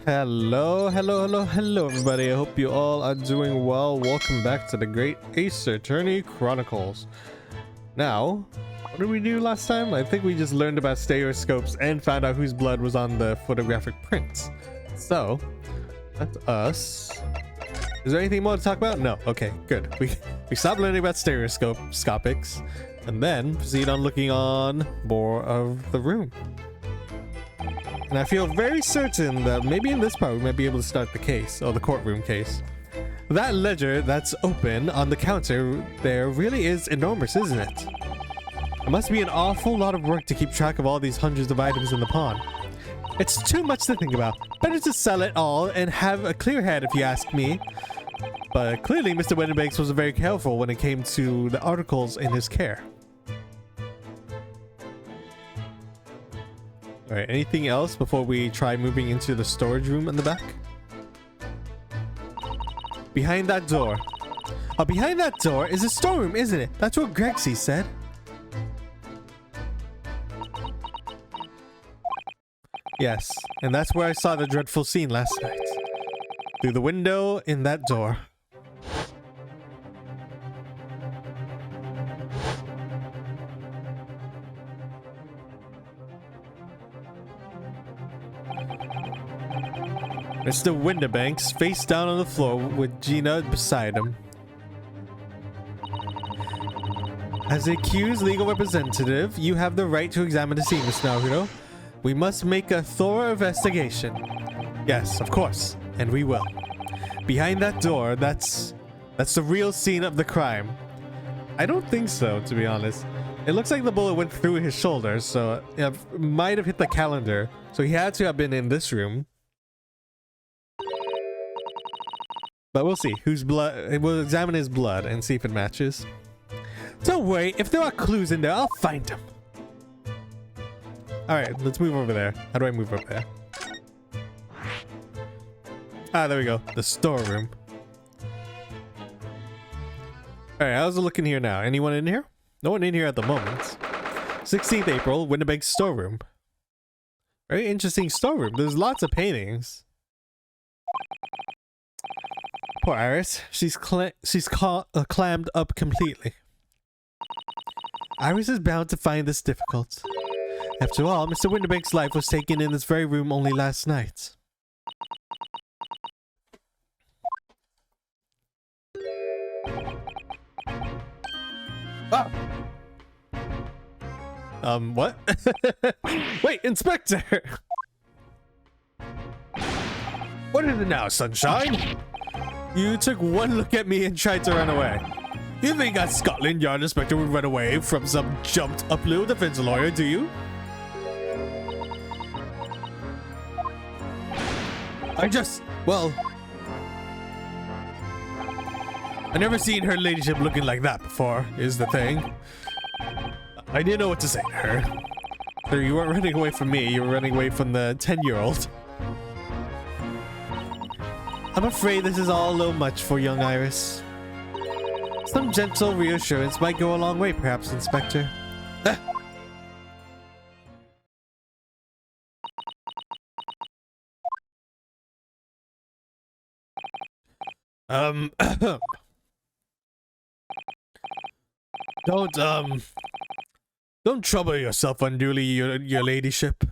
Hello, everybody. I hope you all are doing well. Welcome back to the Great Ace Attorney Chronicles. Now, what did we do last time? I think we just learned about stereoscopes and found out whose blood was on the photographic prints. So, that's us. Is there anything more to talk about? No. Okay, good. We stopped learning about stereoscopics and then proceed on looking on more of the room. And I feel very certain that maybe in this part we might be able to start the case, or the courtroom case. That ledger that's open on the counter there really is enormous, isn't it? It must be an awful lot of work to keep track of all these hundreds of items in the pawn. It's too much to think about. Better to sell it all and have a clear head if you ask me. But clearly Mr. WINDIBANK'S was very careful when it came to the articles in his care. Alright, anything else before we try moving into the storage room in the back? Behind that door. Oh, behind that door is a storeroom, isn't it? That's what Grexy said. Yes, and that's where I saw the dreadful scene last night. Through the window in that door. Mr. WINDIBANK'S face down on the floor with Gina beside him. As the accused legal representative, you have the right to examine the scene, Mr. Naruto. We must make a thorough investigation. Yes, of course, and we will. Behind that door, that's the real scene of the crime. I don't think so, to be honest. It looks like the bullet went through his shoulder, so it might have hit the calendar. So he had to have been in this room. But we'll see whose blood. We'll examine his blood and see if it matches. Don't worry, if there are clues in there, I'll find them. Alright, let's move over there. How do I move over there? Ah, there we go. The storeroom. Alright, how's it looking here now? Anyone in here? No one in here at the moment. 16th April, WINDIBANK'S storeroom. Very interesting storeroom. There's lots of paintings. Poor Iris. She's clammed up completely. Iris is bound to find this difficult. After all, Mr. WINDIBANK'S life was taken in this very room only last night. Ah! What? Wait, Inspector! What is it now, Sunshine? You took one look at me and tried to run away. You think at Scotland Yard Inspector would run away from some jumped up little defense lawyer, do you? Well, I never seen her ladyship looking like that before, is the thing. I didn't know what to say to her. So you weren't running away from me, you were running away from the 10-year-old. I'm afraid this is all a little much for young Iris. Some gentle reassurance might go a long way, perhaps, Inspector. Don't trouble yourself unduly, your ladyship.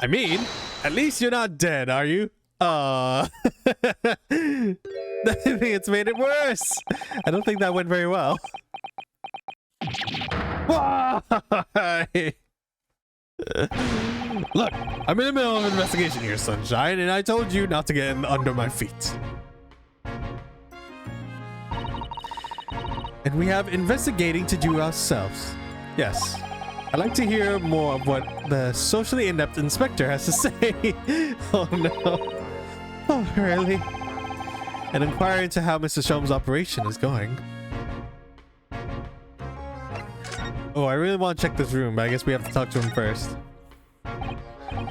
I mean, at least you're not dead, are you? I think it's made it worse. I don't think that went very well. Look, I'm in the middle of an investigation here, Sunshine, and I told you not to get under my feet. And we have investigating to do ourselves. Yes. I'd like to hear more of what the socially inept inspector has to say. Oh no. Oh, really? And inquire into how Mr. Shom's operation is going. Oh, I really want to check this room, but I guess we have to talk to him first.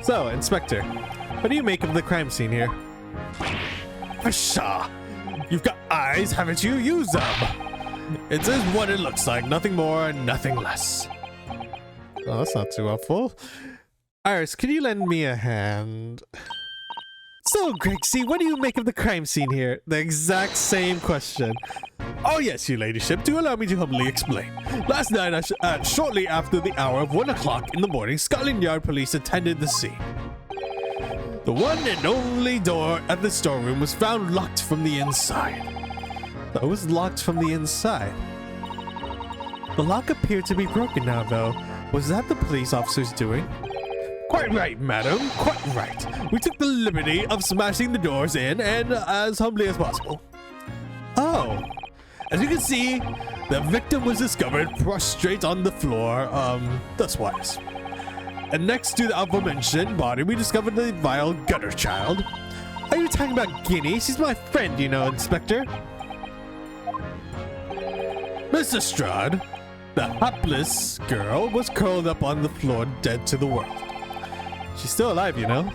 So, Inspector, what do you make of the crime scene here? Pshaw! You've got eyes, haven't you? Use them! It's just what it looks like, nothing more, nothing less. Oh, that's not too helpful. Iris, can you lend me a hand? So, Gregsy, what do you make of the crime scene here? The exact same question. Oh yes, your ladyship, do allow me to humbly explain. Last night, shortly after the hour of 1 o'clock in the morning, Scotland Yard police attended the scene. The one and only door at the storeroom was found locked from the inside. It was locked from the inside. The lock appeared to be broken now, though. Was that the police officer's doing? Quite right, madam, quite right. We took the liberty of smashing the doors in, and as humbly as possible. Oh. As you can see, the victim was discovered prostrate on the floor, thus-wise. And next to the aforementioned body, we discovered the vile gutter child. Are you talking about Guinea? She's my friend, you know, Inspector. Mr. Strud, the hapless girl was curled up on the floor, dead to the world. She's still alive, you know?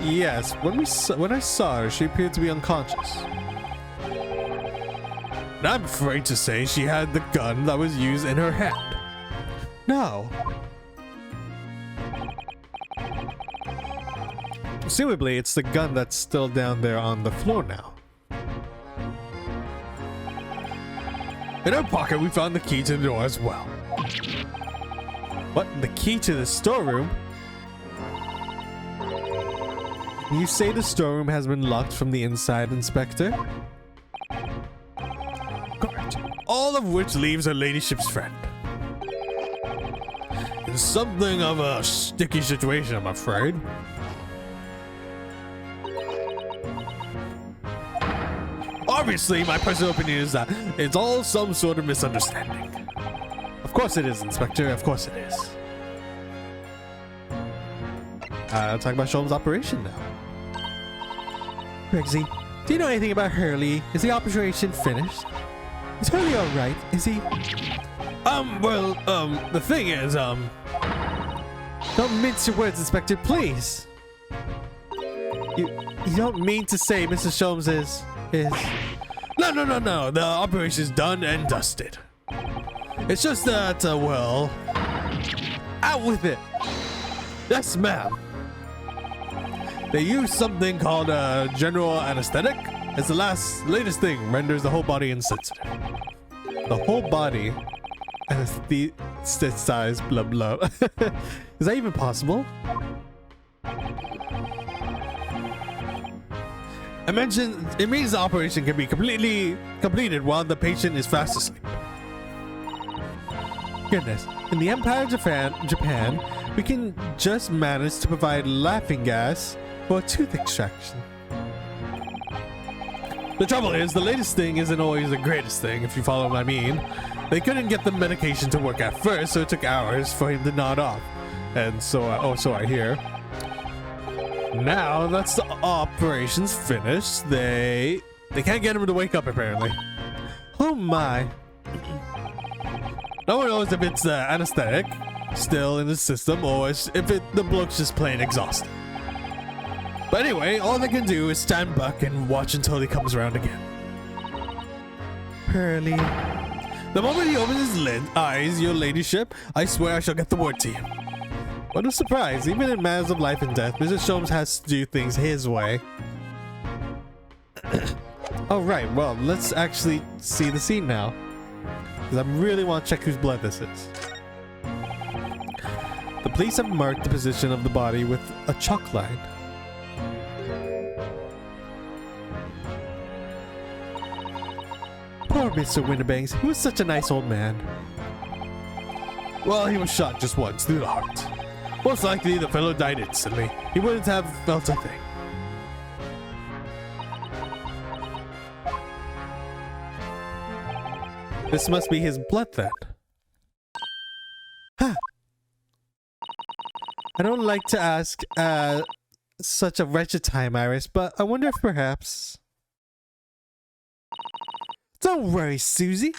Yes, when I saw her, she appeared to be unconscious. And I'm afraid to say she had the gun that was used in her hand. No. Presumably, it's the gun that's still down there on the floor now. In her pocket, we found the key to the door as well. What? The key to the storeroom? You say the storeroom has been locked from the inside, Inspector? Correct. All of which leaves her ladyship's friend. In something of a sticky situation, I'm afraid. Obviously, my personal opinion is that it's all some sort of misunderstanding. Of course it is, Inspector. Of course it is. Talk about Sholm's operation now. Gregsy, do you know anything about Hurley? Is the operation finished? Is Hurley alright? Is he... the thing is, Don't mince your words, Inspector, please. You don't mean to say Mr. Sholmes is... No. The operation's done and dusted. It's just that, well... Out with it! Yes, ma'am. They use something called general anesthetic as the latest thing renders the whole body insensitive. The whole body anesthetized, blah blah. Is that even possible? I mentioned it means the operation can be completely completed while the patient is fast asleep. Goodness, in the Empire of Japan, we can just manage to provide laughing gas for tooth extraction. The trouble is, the latest thing isn't always the greatest thing, if you follow what I mean. They couldn't get the medication to work at first, so it took hours for him to nod off. And so, so I hear. Now that's the operation's finished, they can't get him to wake up, apparently. Oh my. No one knows if it's anesthetic still in the system or if the bloke's just plain exhausted. But anyway, all they can do is stand back and watch until he comes around again. Hurley. The moment he opens his eyes, your ladyship, I swear I shall get the word to you. What a surprise, even in matters of life and death, Mr. Sholmes has to do things his way. Alright, well, let's actually see the scene now. Because I really want to check whose blood this is. The police have marked the position of the body with a chalk line. Poor Mr. Windibanks, he was such a nice old man. Well, he was shot just once through the heart. Most likely the fellow died instantly. He wouldn't have felt a thing. This must be his blood then. Huh. I don't like to ask such a wretched time, Iris, but I wonder if perhaps... Don't worry, Susie.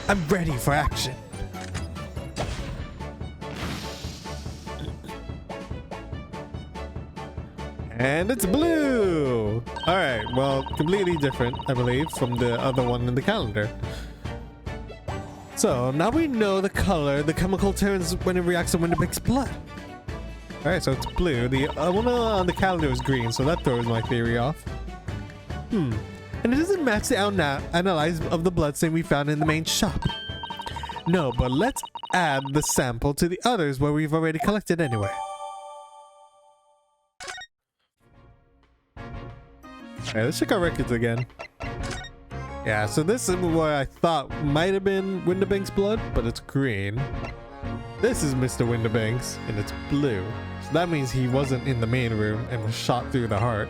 I'm ready for action. And it's blue! Alright, well, completely different, I believe, from the other one in the calendar. So, now we know the color the chemical turns when it reacts to Windibank's blood. Alright, so it's blue. The one on the calendar is green, so that throws my theory off. And it doesn't match the analyze of the bloodstain we found in the main shop. No, but let's add the sample to the others where we've already collected anyway. Alright, let's check our records again. Yeah, so this is what I thought might have been WINDIBANK'S blood, but it's green. This is Mr. WINDIBANK'S, and it's blue. So that means he wasn't in the main room and was shot through the heart.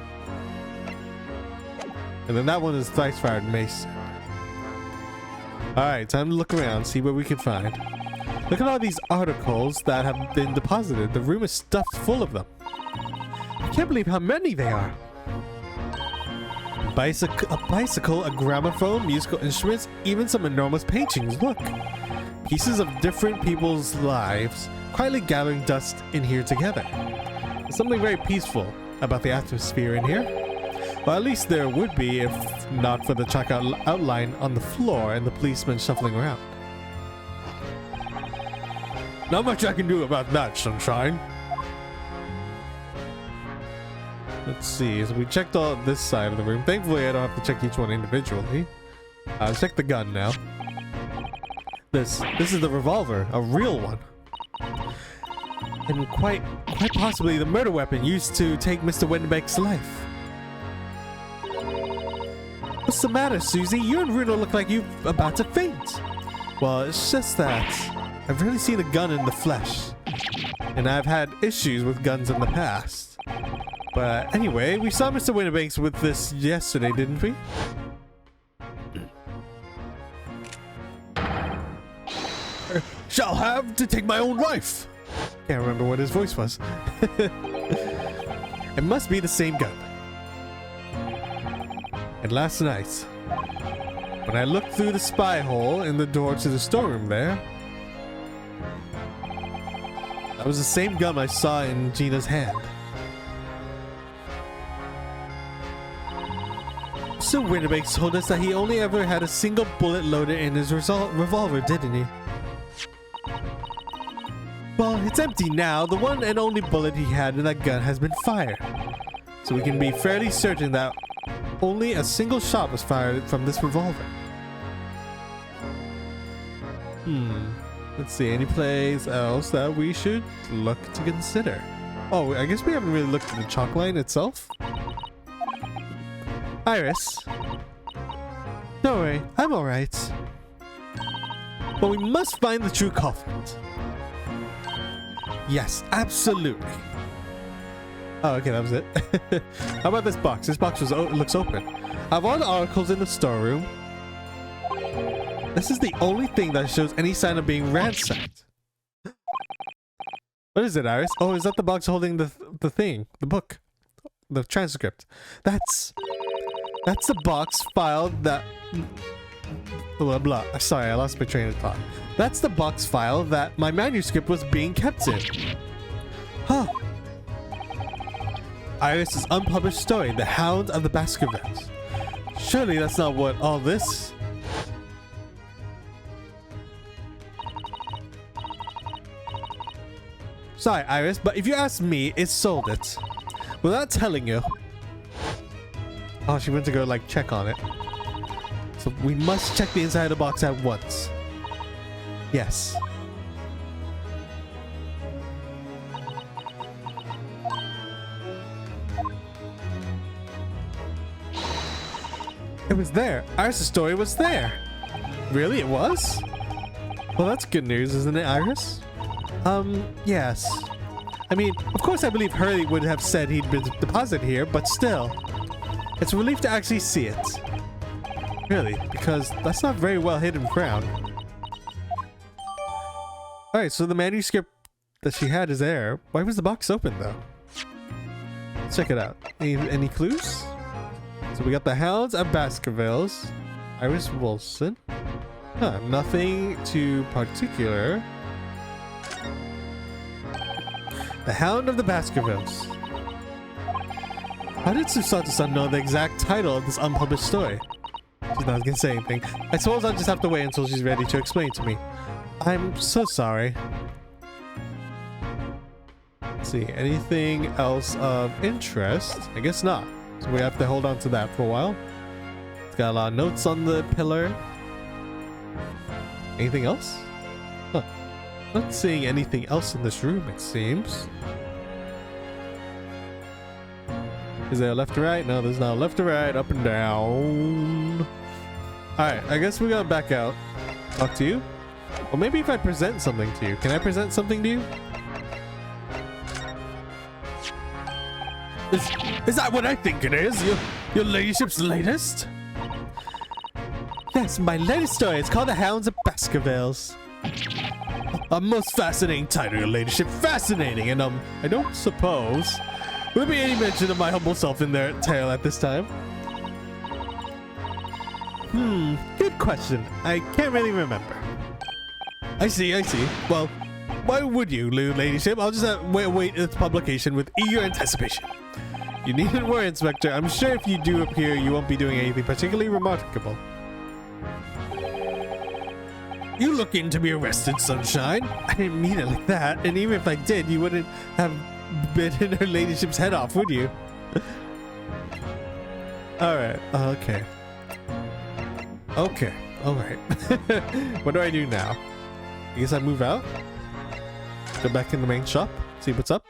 And then that one is thrice-fired mace. Alright, time to look around, see what we can find. Look at all these articles that have been deposited. The room is stuffed full of them. I can't believe how many they are. A bicycle, a gramophone, musical instruments, even some enormous paintings. Look. Pieces of different people's lives quietly gathering dust in here together. There's something very peaceful about the atmosphere in here. Well, at least there would be if not for the chalk outline on the floor and the policeman shuffling around. Not much I can do about that, Sunshine. Let's see, so we checked all this side of the room. Thankfully, I don't have to check each one individually. I'll check the gun now. This is the revolver, a real one. And quite possibly the murder weapon used to take Mr. WINDIBANK'S life. What's the matter, Susie? You and Ryuno look like you're about to faint. Well, it's just that I've rarely seen a gun in the flesh. And I've had issues with guns in the past. But anyway, we saw Mr. WINDIBANK'S with this yesterday, didn't we? Shall have to take my own life. Can't remember what his voice was. It must be the same gun. And last night, when I looked through the spy hole in the door to the storeroom there, that was the same gun I saw in Gina's hand. So WINDIBANK'S told us that he only ever had a single bullet loaded in his revolver, didn't he? Well, it's empty now. The one and only bullet he had in that gun has been fired. So we can be fairly certain that only a single shot was fired from this revolver. Let's see, any place else that we should look to consider? Oh, I guess we haven't really looked at the chalk line itself. Iris. Don't worry, I'm alright. But we must find the true culprit. Yes, absolutely. Oh, okay, that was it. How about this box? This box looks open. I have all the articles in the storeroom. This is the only thing that shows any sign of being ransacked. What is it, Iris? Oh, is that the box holding the thing? The book? The transcript? That's the box file that... Blah, blah. Sorry, I lost my train of thought. That's the box file that my manuscript was being kept in. Huh. Iris' unpublished story, The Hound of the Baskervilles. Surely that's not what all this... Sorry, Iris, but if you ask me, it sold it. Without telling you. Oh, she went to go, like, check on it. So we must check the inside of the box at once. Yes. It was there. Iris' story was there. Really? It was? Well, that's good news, isn't it, Iris? Yes. I mean, of course I believe Hurley would have said he'd been deposited here, but still. It's a relief to actually see it. Really, because that's not very well hidden ground. Alright, so the manuscript that she had is there. Why was the box open, though? Let's check it out. Any clues? So we got the Hounds of Baskervilles. Iris Wilson. Huh, nothing too particular. The Hound of the Baskervilles. How did Susato-san know the exact title of this unpublished story? She's not gonna say anything. I suppose I'll just have to wait until she's ready to explain to me. I'm so sorry. see. Anything else of interest? I guess not. So we have to hold on to that for a while. It's got a lot of notes on the pillar. Anything else? Huh. Not seeing anything else in this room, it seems. Is there a left or right? No, there's not a left or right. Up and down. Alright, I guess we gotta back out. Talk to you? Or maybe if I present something to you. Can I present something to you? Is that what I think it is? Your ladyship's latest? Yes, my latest story. It's called The Hounds of Baskervilles. A most fascinating title, your ladyship. Fascinating. And I don't suppose will be any mention of my humble self in their tale at this time. Good question. I can't really remember. I see. Well, why would you, ladyship? I'll just wait its publication with eager anticipation. You needn't worry, Inspector. I'm sure if you do appear, you won't be doing anything particularly remarkable. You looking to be arrested, Sunshine? I didn't mean it like that. And even if I did, you wouldn't have bitten her ladyship's head off, would you? Alright, okay. Okay, alright. What do I do now? I guess I move out? Go back in the main shop? See what's up?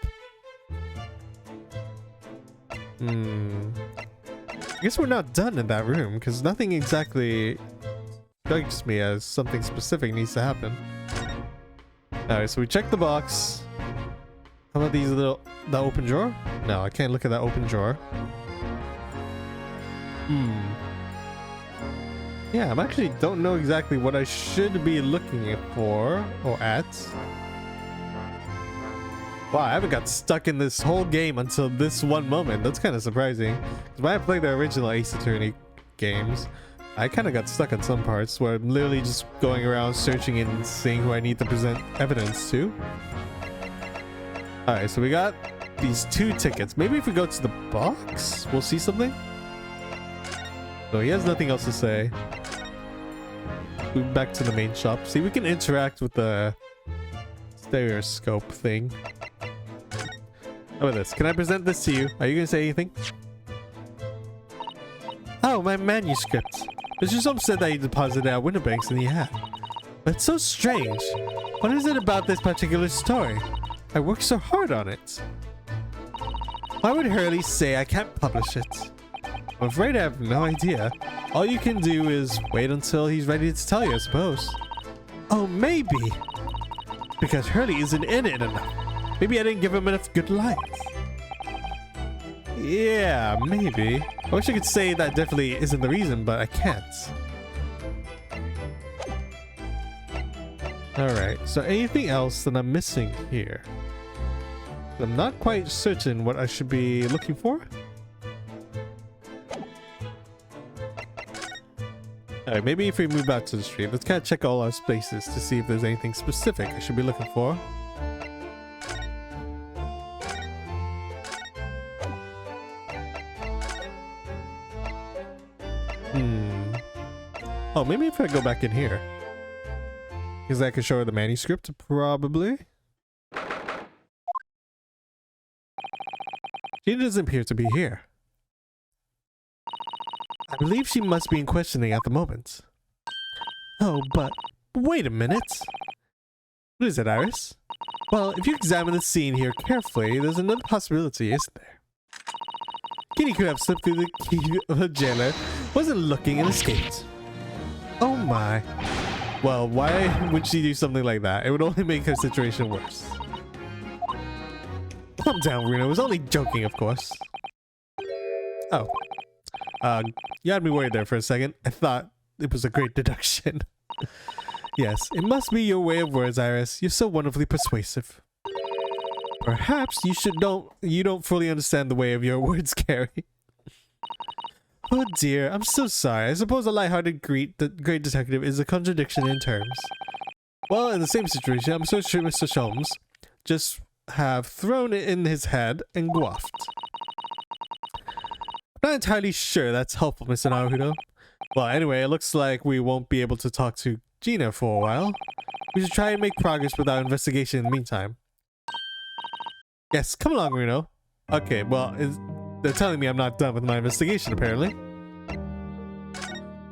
I guess we're not done in that room, because nothing exactly strikes me as something specific needs to happen. Alright, so we check the box. How about these the open drawer? No, I can't look at that open drawer. Yeah, I actually don't know exactly what I should be looking for or at. Wow, I haven't got stuck in this whole game until this one moment. That's kind of surprising. Because when I played the original Ace Attorney games, I kind of got stuck at some parts where I'm literally just going around searching and seeing who I need to present evidence to. Alright, so we got these 2 tickets. Maybe if we go to the box, we'll see something? So he has nothing else to say. Move back to the main shop. See, we can interact with the stereoscope thing. How about this? Can I present this to you? Are you gonna say anything? Oh, my manuscript. Mr. Soap said that he deposited at WINDIBANK'S and he had. But it's so strange. What is it about this particular story? I worked so hard on it. Why would Hurley say I can't publish it? I'm afraid I have no idea. All you can do is wait until he's ready to tell you, I suppose. Oh, maybe. Because Hurley isn't in it enough. Maybe I didn't give him enough good lines. Yeah, maybe. I wish I could say that definitely isn't the reason, but I can't. Alright, so anything else that I'm missing here? I'm not quite certain what I should be looking for. Alright, maybe if we move out to the street, let's kind of check all our spaces to see if there's anything specific I should be looking for. Oh, maybe if I go back in here. Because I can show her the manuscript, probably. She doesn't appear to be here. I believe she must be in questioning at the moment. Oh, but wait a minute. What is it, Iris? Well, if you examine the scene here carefully, there's another possibility, isn't there? Kitty could have slipped through the key of the jailer, wasn't looking, and escaped. Oh my. Well, why would she do something like that? It would only make her situation worse. Calm down, Reno. I was only joking, of course. Oh. You had me worried there for a second. I thought it was a great deduction. Yes, it must be your way of words, Iris. You're so wonderfully persuasive. Perhaps you don't fully understand the way of your words, Carrie. Oh dear, I'm so sorry. I suppose a lighthearted great detective is a contradiction in terms. Well, in the same situation, I'm so sure Mr. Sholmes just have thrown it in his head and guaffed. I'm not entirely sure that's helpful, Mr. Naruto. Well, anyway, it looks like we won't be able to talk to Gina for a while. We should try and make progress with our investigation in the meantime. Yes, come along, Reno. Okay, well, they're telling me I'm not done with my investigation, apparently.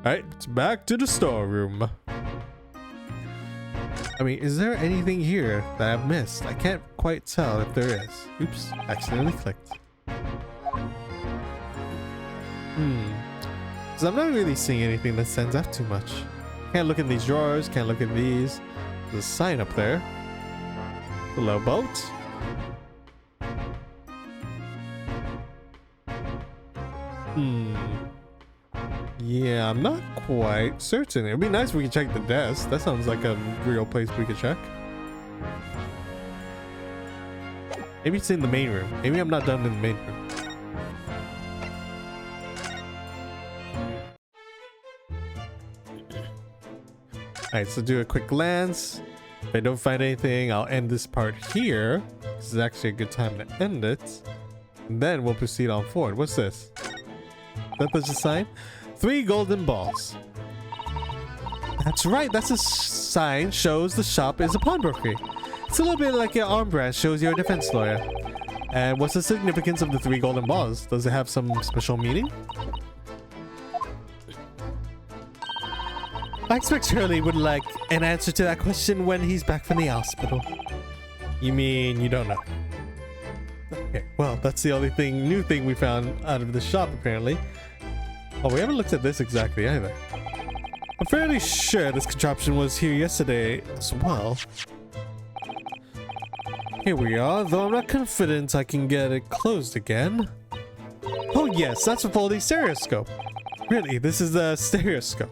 Alright, it's back to the storeroom. I mean, is there anything here that I've missed? I can't quite tell if there is. Oops, accidentally clicked. Because I'm not really seeing anything that stands out too much. Can't look in these drawers, can't look in these. There's a sign up there. Hello, boat. Yeah, I'm not quite certain. It'd be nice if we could check the desk. That sounds like a real place we could check. Maybe it's in the main room. Maybe I'm not done in the main room. Alright, so do a quick glance. If I don't find anything, I'll end this part here. This is actually a good time to end it. And then we'll proceed on forward. What's this? That does a sign? 3 golden balls. That's right, that's a sign shows the shop is a pawnbroker. It's a little bit like your arm branch shows you're a defense lawyer. And what's the significance of the 3 golden balls? Does it have some special meaning? I expect Shirley would like an answer to that question when he's back from the hospital. You mean you don't know? Okay, well, that's the only new thing we found out of the shop, apparently. Oh, we haven't looked at this exactly either. I'm fairly sure this contraption was here yesterday as well. Here we are, though I'm not confident I can get it closed again. Oh yes, that's a folding stereoscope. Really, this is a stereoscope.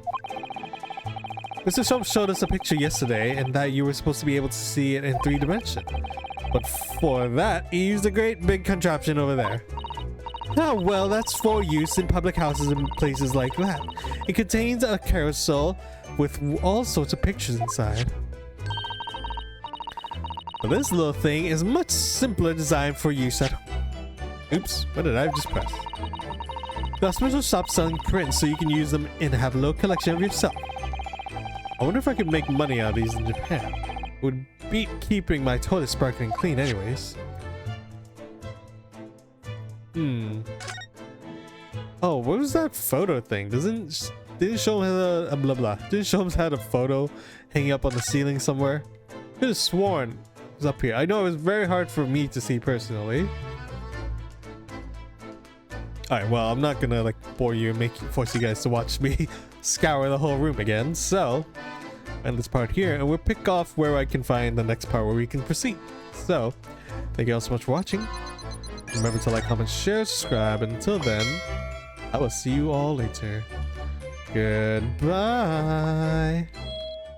Mr. Eshop showed us a picture yesterday and that you were supposed to be able to see it in 3 dimensions. But for that, he used a great big contraption over there. Oh, well, that's for use in public houses and places like that. It contains a carousel with all sorts of pictures inside. But this little thing is much simpler design for use at home. Oops, what did I just press? There are special shops selling prints so you can use them and have a little collection of yourself. I wonder if I could make money out of these in Japan. It would beat keeping my toilet sparkling clean anyways. Oh, what was that photo thing? Didn't show him a blah blah. Didn't show him had a photo hanging up on the ceiling somewhere. Could have sworn it was up here. I know it was very hard for me to see personally. Alright, well, I'm not gonna like bore you and force you guys to watch me scour the whole room again. So, end this part here, and we'll pick off where I can find the next part where we can proceed. So, thank you all so much for watching. Remember to like, comment, share, subscribe. Until then, I will see you all later. Goodbye.